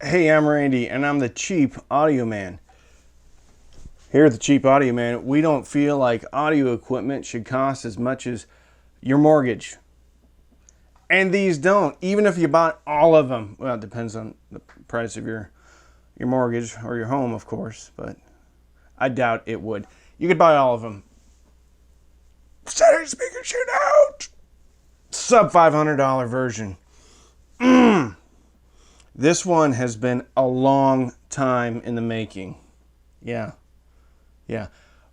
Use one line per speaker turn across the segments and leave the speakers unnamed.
Hey, I'm Randy, and I'm the Cheap Audio Man. Here at the Cheap Audio Man, we don't feel like audio equipment should cost as much as your mortgage. And these don't, even if you bought all of them. Well, it depends on the price of your mortgage or your home, of course, but I doubt it would. You could buy all of them. Saturday Speaker Shootout! Sub $500 version. This one has been a long time in the making. Yeah.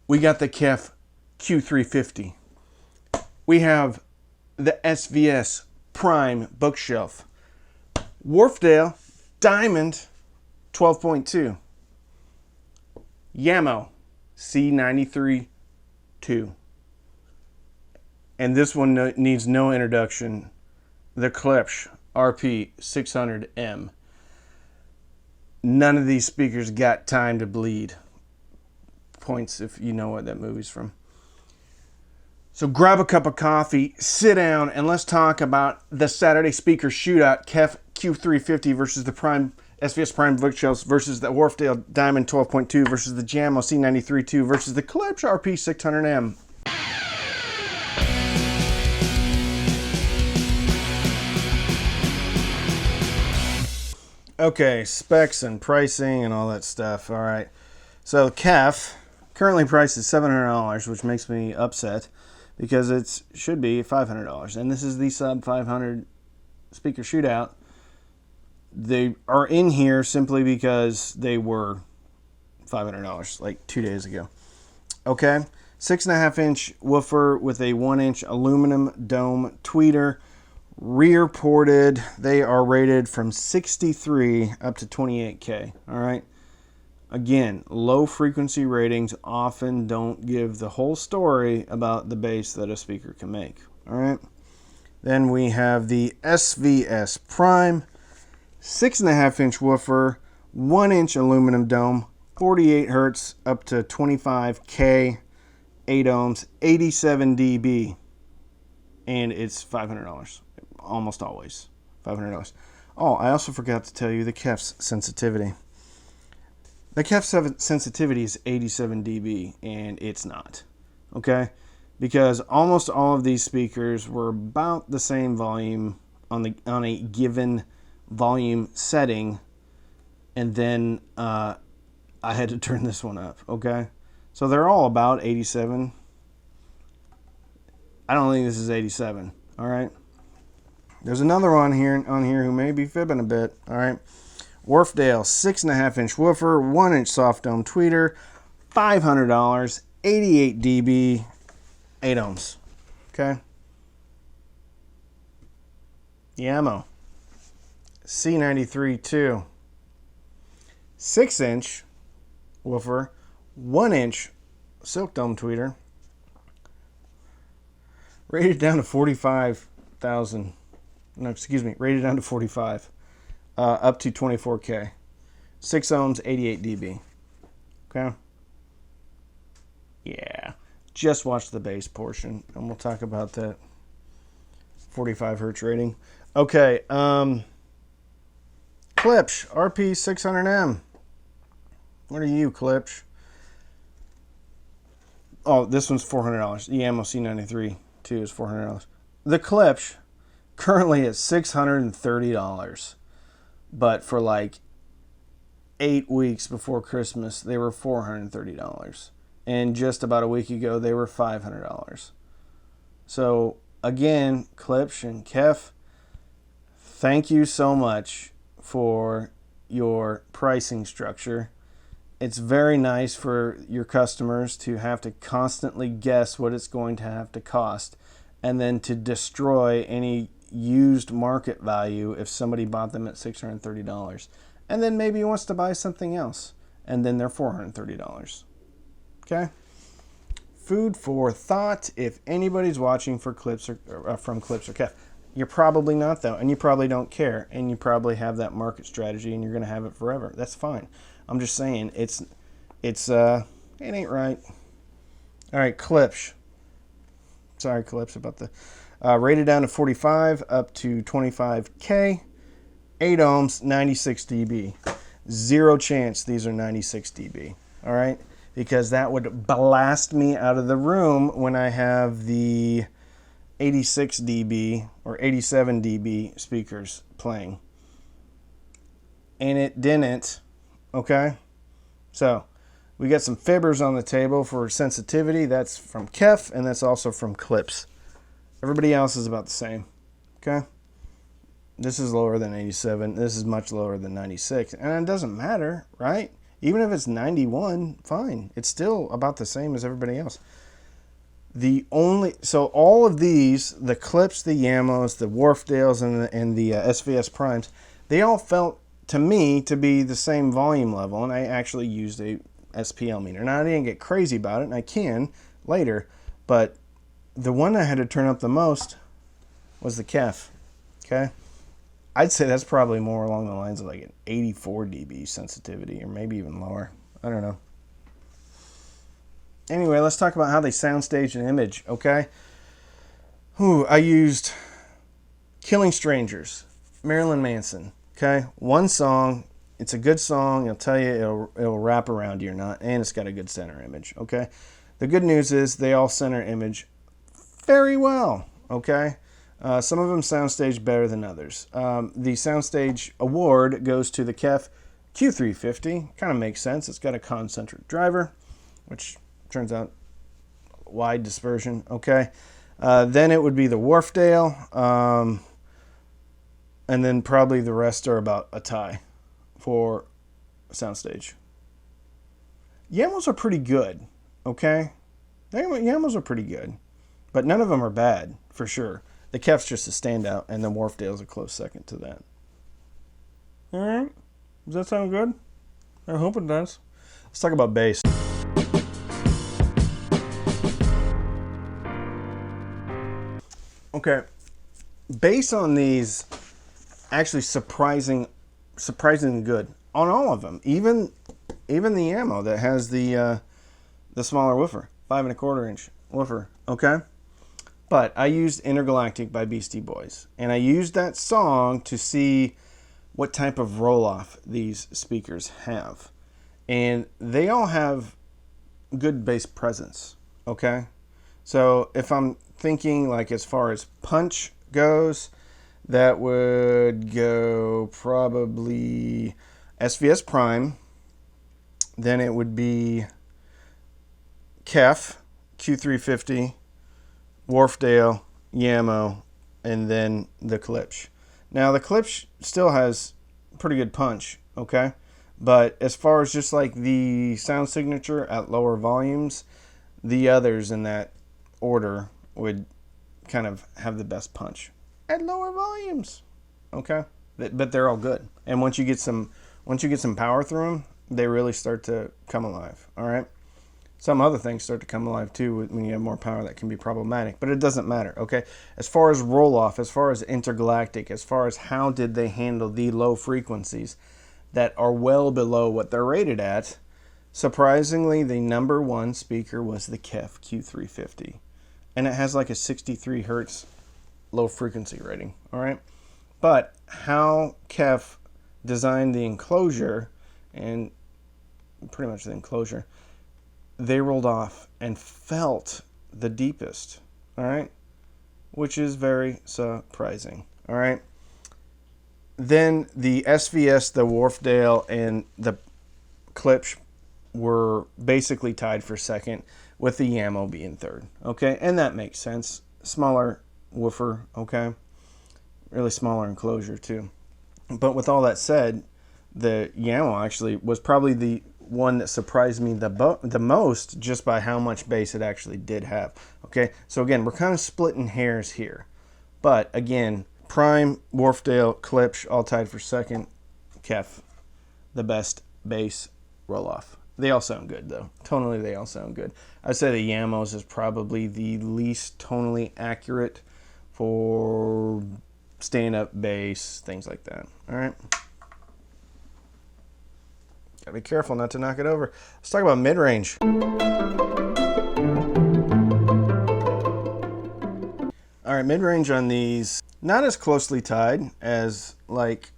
We got the KEF Q350. We have the SVS Prime bookshelf. Wharfedale Diamond 12.2. Jamo C93 2. And this one needs no introduction. The Klipsch RP600M. None of these speakers got time to bleed. Points if you know what that movie's from. So grab a cup of coffee, sit down, and let's talk about the Saturday Speaker Shootout KEF Q350 versus the Prime SVS Prime bookshelves versus the Wharfedale Diamond 12.2 versus the Jamo C93 2 versus the Klipsch RP600M. Okay, specs and pricing and all that stuff. All right. So KEF currently priced at $700, which makes me upset because it should be $500. And this is the sub 500 speaker shootout. They are in here simply because they were $500 like 2 days ago. Okay. 6.5-inch woofer with a 1-inch aluminum dome tweeter. Rear ported. They are rated from 63 up to 28K. All right. Again, low frequency ratings often don't give the whole story about the bass that a speaker can make. All right. Then we have the SVS Prime 6.5-inch woofer, 1-inch aluminum dome, 48 hertz up to 25K, 8 ohms, 87 dB, and it's $500. Almost always $500. Oh, I also forgot to tell you the KEF's sensitivity. The KEF sensitivity is 87 dB, and it's not. Okay? Because almost all of these speakers were about the same volume on a given volume setting, and then I had to turn this one up. Okay? So they're all about 87. I don't think this is 87. All right? There's another one here who may be fibbing a bit. All right. Wharfedale 6.5-inch woofer, 1-inch soft dome tweeter, $500, 88 dB, 8 ohms. Okay. Jamo C93 2, 6-inch woofer, 1-inch silk dome tweeter, rated down to 45,000. No, excuse me, rated down to 45, up to 24K, 6 ohms, 88 dB. Okay. Yeah, just watch the bass portion, and we'll talk about that 45 hertz rating. Okay, Klipsch RP600M. What are you, Klipsch? Oh, this one's $400. The Jamo C93 2 is $400. The Klipsch currently at $630, but for like 8 weeks before Christmas they were $430, and just about a week ago they were $500. So again, Klipsch and KEF, thank you so much for your pricing structure. It's very nice for your customers to have to constantly guess what it's going to have to cost, and then to destroy any used market value if somebody bought them at $630, and then maybe wants to buy something else, and then they're $430. Okay. Food for thought. If anybody's watching for Klipsch or from Klipsch or KEF, you're probably not though, and you probably don't care, and you probably have that market strategy, and you're going to have it forever. That's fine. I'm just saying it ain't right. All right, Klipsch. Sorry, Klipsch, about the rated down to 45 up to 25K, 8 ohms, 96 dB. Zero chance these are 96 dB, all right? Because that would blast me out of the room when I have the 86 dB or 87 dB speakers playing. And it didn't, okay? So we got some fibbers on the table for sensitivity. That's from KEF, and that's also from Klipsch. Everybody else is about the same, okay? This is lower than 87. This is much lower than 96. And it doesn't matter, right? Even if it's 91, fine. It's still about the same as everybody else. So all of these, the Klipsch, the Jamos, the Wharfedales, and the SVS Primes, they all felt to me to be the same volume level. And I actually used a SPL meter. Now I didn't get crazy about it, and I can later, but the one I had to turn up the most was the KEF, okay? I'd say that's probably more along the lines of like an 84 dB sensitivity, or maybe even lower. I don't know. Anyway, let's talk about how they soundstage an image, okay? I used Killing Strangers, Marilyn Manson, okay? One song, it's a good song. It'll tell you it'll wrap around you or not, and it's got a good center image, okay? The good news is they all center image very well, okay? Some of them soundstage better than others. The soundstage award goes to the KEF Q350. Kind of makes sense. It's got a concentric driver, which turns out wide dispersion. Okay. Then it would be the Wharfedale. And then probably the rest are about a tie for soundstage. Jamos are pretty good. Okay. Jamos are pretty good. But none of them are bad, for sure. The KEF's just a standout, and the Wharfedale's a close second to that. All right. Does that sound good? I hope it does. Let's talk about bass. Okay. Bass on these actually surprisingly good on all of them. Even the Jamo that has the smaller woofer, 5 1/4 inch woofer. Okay. But I used Intergalactic by Beastie Boys, and I used that song to see what type of roll-off these speakers have. And they all have good bass presence, okay? So if I'm thinking like as far as punch goes, that would go probably SVS Prime, then it would be KEF Q350, Wharfedale, Jamo, and then the Klipsch. Now the Klipsch still has pretty good punch, okay? But as far as just like the sound signature at lower volumes, the others in that order would kind of have the best punch at lower volumes, okay? But they're all good. And once you get some power through them, they really start to come alive, all right? Some other things start to come alive too when you have more power. That can be problematic, but it doesn't matter, okay? As far as roll-off, as far as Intergalactic, as far as how did they handle the low frequencies that are well below what they're rated at, surprisingly, the #1 speaker was the KEF Q350. And it has like a 63 hertz low frequency rating, all right? But how KEF designed the enclosure, and pretty much the enclosure, they rolled off and felt the deepest, all right? Which is very surprising, all right? Then the SVS, the Wharfedale, and the Klipsch were basically tied for second, with the Jamo being third, okay? And that makes sense. Smaller woofer, okay? Really smaller enclosure too. But with all that said, the Jamo actually was probably the one that surprised me the most, just by how much bass it actually did have. Okay, so again, we're kind of splitting hairs here, but again, Prime, Wharfedale, Klipsch all tied for second. KEF, the best bass roll-off. They all sound good though. Tonally, they all sound good. I'd say the Jamos is probably the least tonally accurate for stand-up bass, things like that. All right. Gotta be careful not to knock it over. Let's talk about mid-range. All right, mid-range on these, not as closely tied as like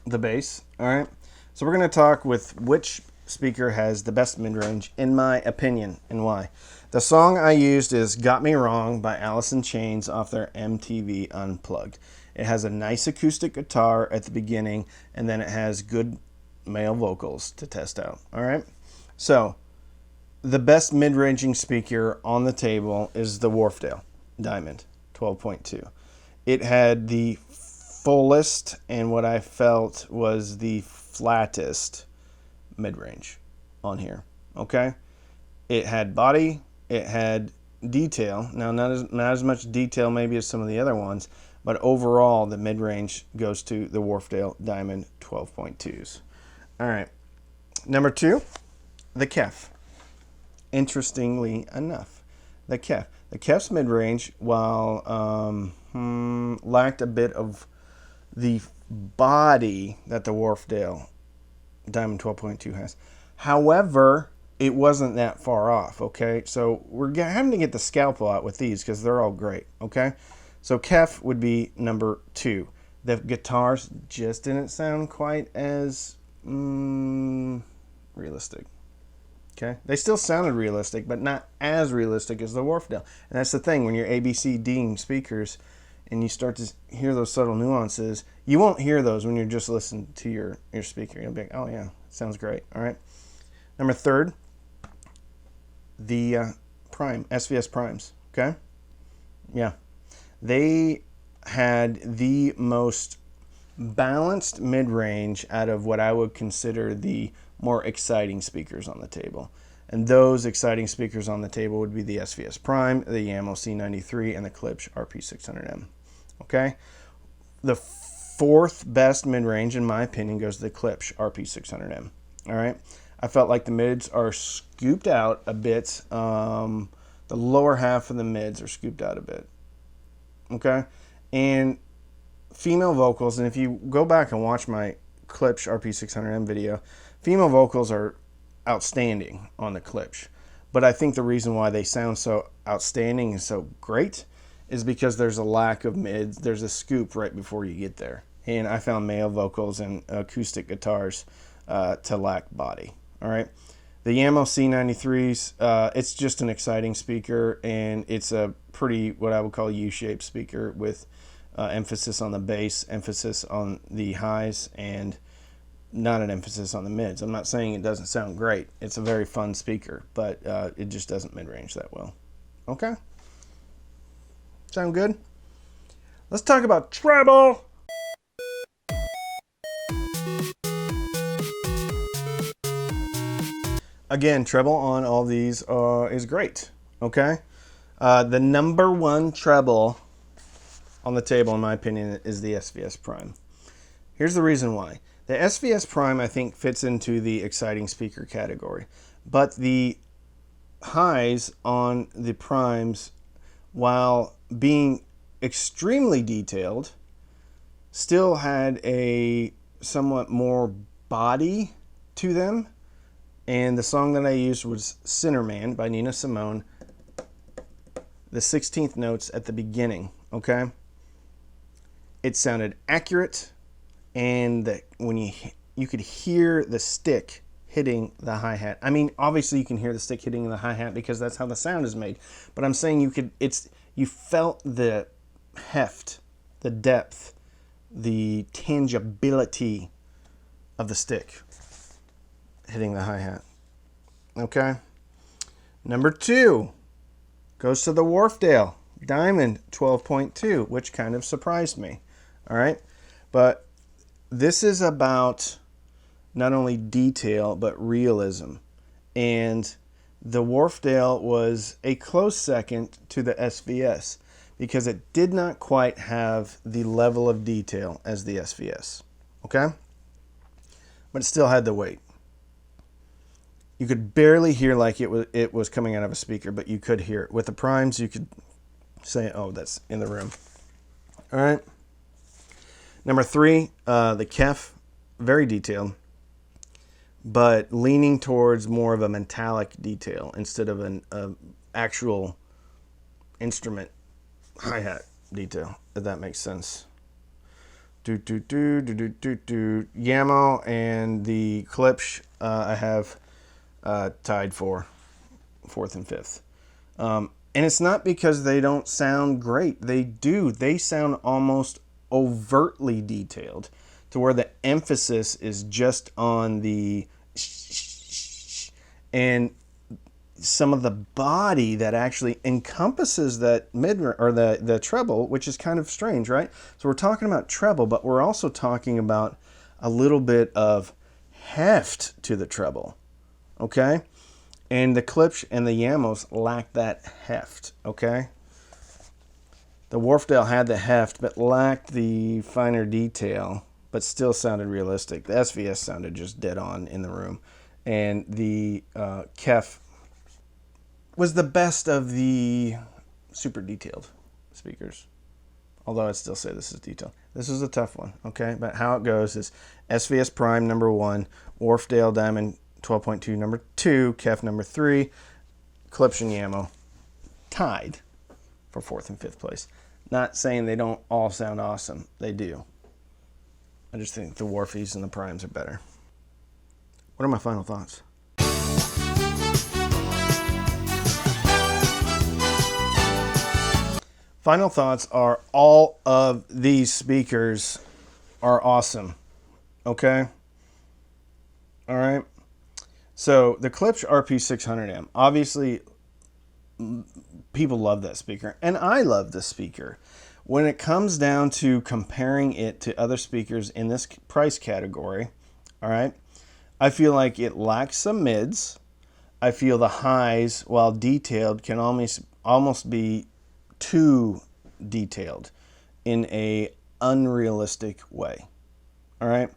the bass. All right. So we're going to talk with which speaker has the best mid-range, in my opinion, and why. The song I used is Got Me Wrong by Alice in Chains off their MTV Unplugged. It has a nice acoustic guitar at the beginning, and then it has good male vocals to test out. All right. So the best mid-ranging speaker on the table is the Wharfedale Diamond 12.2. It had the fullest and what I felt was the flattest mid-range on here. Okay, it had body, it had detail. Now not as much detail maybe as some of the other ones, but overall the mid-range goes to the Wharfedale Diamond 12.2s. All right, number 2, the KEF. Interestingly enough, the KEF's mid-range, while lacked a bit of the body that the Wharfedale Diamond 12.2 has. However, it wasn't that far off, okay? So we're having to get the scalpel out with these because they're all great, okay? So KEF would be number 2. The guitars just didn't sound quite as realistic. Okay, they still sounded realistic, but not as realistic as the Wharfedale. And that's the thing, when you're ABCDing speakers and you start to hear those subtle nuances, you won't hear those when you're just listening to your speaker. You'll be like, oh yeah, sounds great. All right. Number 3, the Prime, SVS Primes. Okay. Yeah. They had the most balanced mid-range out of what I would consider the more exciting speakers on the table. And those exciting speakers on the table would be the SVS Prime, the Jamo C93, and the Klipsch RP600M. Okay? The 4th best mid-range, in my opinion, goes to the Klipsch RP600M. All right? I felt like the mids are scooped out a bit. The lower half of the mids are scooped out a bit. Okay? And female vocals, and if you go back and watch my Klipsch RP600M video, female vocals are outstanding on the Klipsch. But I think the reason why they sound so outstanding and so great is because there's a lack of mids. There's a scoop right before you get there. And I found male vocals and acoustic guitars to lack body. All right. The Jamo C93s, it's just an exciting speaker, and it's a pretty, what I would call U-shaped speaker with emphasis on the bass, emphasis on the highs, and not an emphasis on the mids. I'm not saying it doesn't sound great. It's a very fun speaker, but it just doesn't mid-range that well. Okay? Sound good? Let's talk about treble. Again, treble on all these is great. Okay? The number 1 treble on the table, in my opinion, is the SVS Prime. Here's the reason why. The SVS Prime, I think, fits into the exciting speaker category. But the highs on the Primes, while being extremely detailed, still had a somewhat more body to them. And the song that I used was Sinner Man by Nina Simone. The 16th notes at the beginning, okay? It sounded accurate, and when you could hear the stick hitting the hi-hat. I mean, obviously you can hear the stick hitting the hi-hat because that's how the sound is made. But I'm saying you felt the heft, the depth, the tangibility of the stick hitting the hi-hat. Okay? Number 2 goes to the Wharfedale Diamond 12.2, which kind of surprised me. All right? But this is about not only detail, but realism. And the Wharfedale was a close second to the SVS because it did not quite have the level of detail as the SVS. Okay? But it still had the weight. You could barely hear like it was coming out of a speaker, but you could hear it. With the Primes, you could say, oh, that's in the room. All right. Number 3, the KEF, very detailed, but leaning towards more of a metallic detail instead of an actual instrument hi-hat detail, if that makes sense. Jamo and the Klipsch I have tied for 4th and 5th. And it's not because they don't sound great. They do. They sound almost overtly detailed to where the emphasis is just on the and some of the body that actually encompasses that mid or the treble, which is kind of strange, right? So we're talking about treble, but we're also talking about a little bit of heft to the treble, okay? And the Klipsch and the Jamos lack that heft, okay? The Wharfedale had the heft, but lacked the finer detail, but still sounded realistic. The SVS sounded just dead on in the room. And the KEF was the best of the super detailed speakers. Although I'd still say this is detailed. This is a tough one, okay? But how it goes is SVS Prime number 1, Wharfedale Diamond 12.2 number 2, KEF number 3, Klipsch and Jamo tied for 4th and 5th place. Not saying they don't all sound awesome. They do. I just think the Wharfies and the Primes are better. What are my final thoughts? Final thoughts are all of these speakers are awesome. Okay? All right? So the Klipsch RP600M, obviously people love that speaker, and I love this speaker. When it comes down to comparing it to other speakers in this price category, all right, I feel like it lacks some mids. I feel the highs, while detailed, can almost be too detailed in a unrealistic way. All right.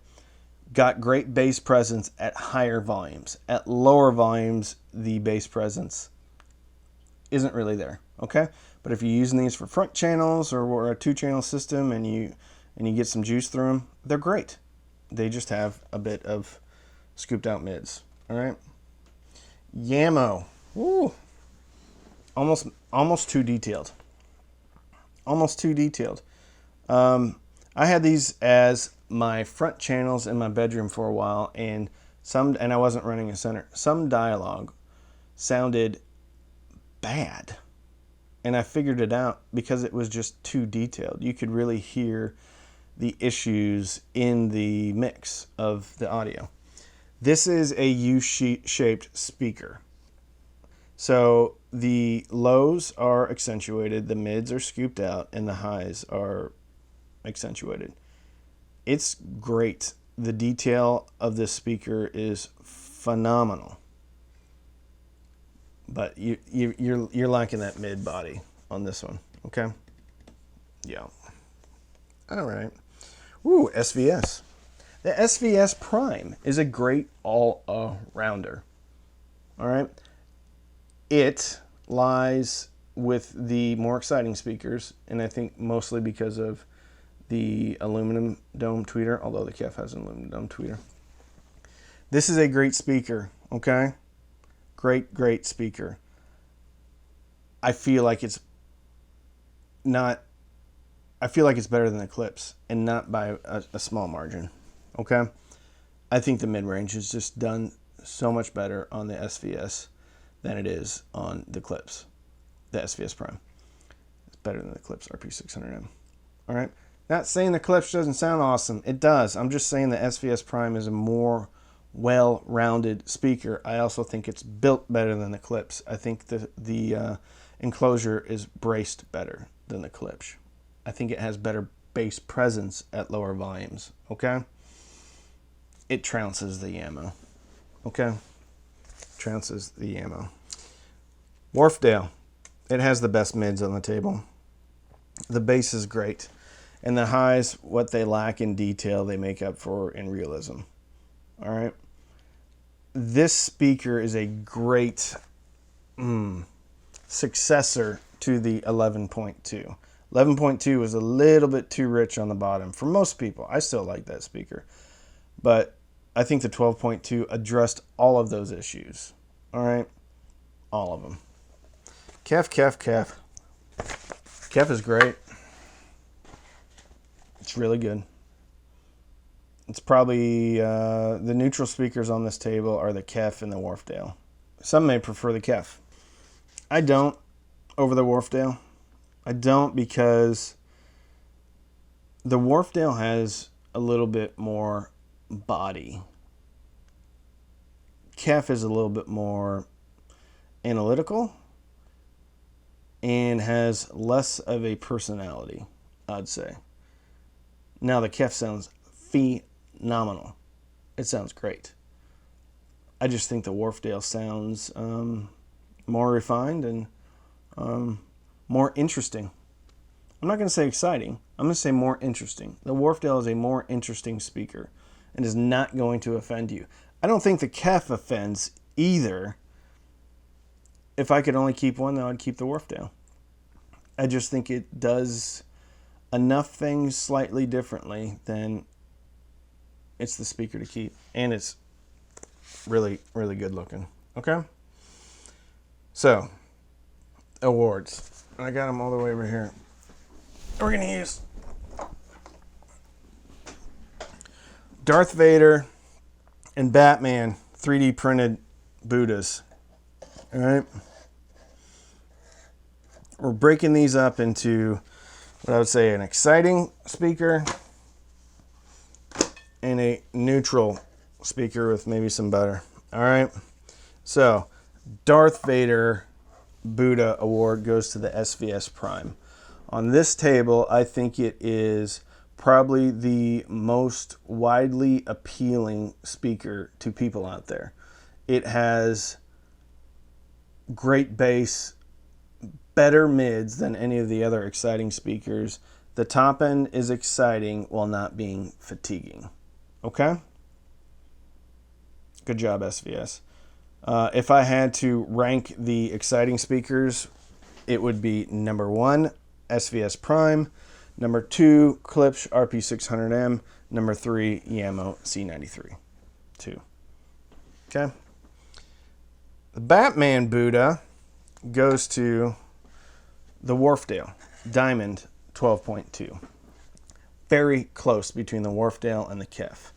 Got great bass presence at higher volumes. At lower volumes, the bass presence isn't really there. Okay. But if you're using these for front channels or a 2-channel system and you get some juice through them, they're great. They just have a bit of scooped out mids. All right. Jamo. Woo. Almost too detailed. Almost too detailed. I had these as my front channels in my bedroom for a while, and I wasn't running a center. Some dialogue sounded bad, and I figured it out because it was just too detailed. You could really hear the issues in the mix of the audio. This is a U-shaped speaker. So the lows are accentuated, the mids are scooped out, and the highs are accentuated. It's great. The detail of this speaker is phenomenal. But you're lacking that mid body on this one, okay? Yeah. All right. Ooh, SVS. The SVS Prime is a great all-arounder. All right. It lies with the more exciting speakers, and I think mostly because of the aluminum dome tweeter, although the KEF has an aluminum dome tweeter. This is a great speaker, okay? Great speaker. I feel like it's better than the Klipsch, and not by a small margin, okay? I think the mid-range is just done so much better on the SVS than it is on the Klipsch, the SVS Prime. It's better than the Klipsch RP600M. All right. Not saying the Klipsch doesn't sound awesome. It does. I'm just saying the SVS Prime is a more well-rounded speaker. I also think it's built better than the Klipsch. I think the enclosure is braced better than the Klipsch. I think it has better bass presence at lower volumes. Okay. It trounces the Jamo. Okay. Trounces the Jamo. Wharfedale, it has the best mids on the table. The bass is great, and the highs, what they lack in detail, they make up for in realism. All right. This speaker is a great successor to the 11.2. 11.2 was a little bit too rich on the bottom for most people. I still like that speaker, but I think the 12.2 addressed all of those issues. All right. All of them. KEF. KEF is great. It's really good. It's probably the neutral speakers on this table are the KEF and the Wharfedale. Some may prefer the KEF. I don't over the Wharfedale. I don't because the Wharfedale has a little bit more body. KEF is a little bit more analytical and has less of a personality, I'd say. Now the KEF sounds phenomenal. It sounds great. I just think the Wharfedale sounds more refined and more interesting. I'm not going to say exciting. I'm going to say more interesting. The Wharfedale is a more interesting speaker and is not going to offend you. I don't think the KEF offends either. If I could only keep one, though, I'd keep the Wharfedale. I just think it does enough things slightly differently than it's the speaker to keep. And it's really, really good looking. Okay? So, awards. I got them all the way over here. We're going to use Darth Vader and Batman 3D printed Buddhas. All right. We're breaking these up into what I would say an exciting speaker and a neutral speaker with maybe some butter. All right. So, Darth Vader Buddha award goes to the SVS Prime. On this table, I think it is probably the most widely appealing speaker to people out there. It has great bass, better mids than any of the other exciting speakers. The top end is exciting while not being fatiguing. Okay? Good job, SVS. If I had to rank the exciting speakers, it would be number 1, SVS Prime, number 2, Klipsch RP600M, number 3, Jamo C93. 2. Okay? The Batman Buddha goes to the Wharfedale Diamond 12.2. Very close between the Wharfedale and the KEF.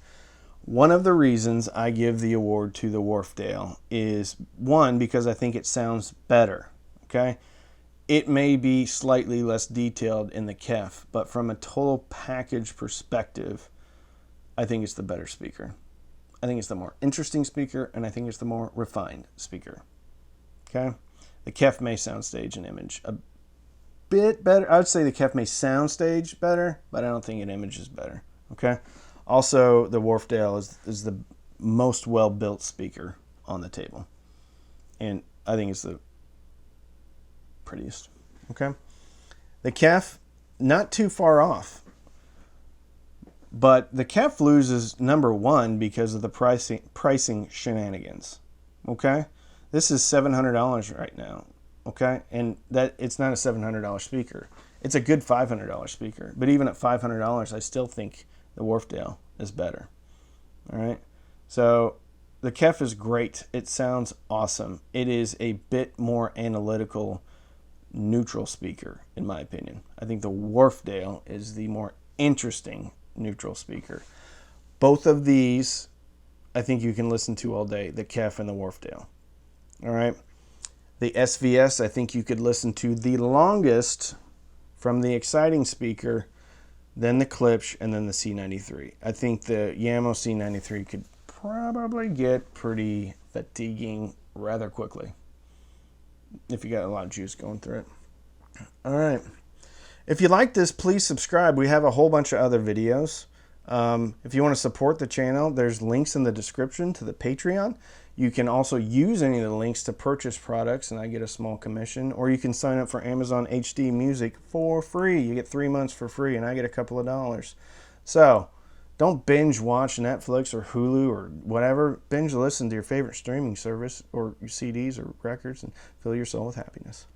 One of the reasons I give the award to the Wharfedale is, one, because I think it sounds better. Okay? It may be slightly less detailed in the KEF, but from a total package perspective, I think it's the better speaker. I think it's the more interesting speaker, and I think it's the more refined speaker. Okay? The KEF may soundstage and image a bit better. I would say the KEF may soundstage better, but I don't think it images better. Okay? Also, the Wharfedale is the most well-built speaker on the table. And I think it's the prettiest. Okay? The KEF, not too far off. But the KEF loses number 1 because of the pricing shenanigans. Okay? This is $700 right now. Okay? And that it's not a $700 speaker. It's a good $500 speaker. But even at $500, I still think the Wharfedale is better. All right? So the KEF is great. It sounds awesome. It is a bit more analytical, neutral speaker, in my opinion. I think the Wharfedale is the more interesting neutral speaker. Both of these, I think you can listen to all day, the KEF and the Wharfedale. All right? The SVS, I think you could listen to the longest from the exciting speaker, then the Klipsch, and then the C93. I think the Jamo C93 could probably get pretty fatiguing rather quickly if you got a lot of juice going through it. All right. If you like this, please subscribe. We have a whole bunch of other videos. If you want to support the channel, there's links in the description to the Patreon. You can also use any of the links to purchase products, and I get a small commission. Or you can sign up for Amazon HD Music for free. You get 3 months for free, and I get a couple of dollars. So, don't binge watch Netflix or Hulu or whatever. Binge listen to your favorite streaming service or your CDs or records and fill your soul with happiness.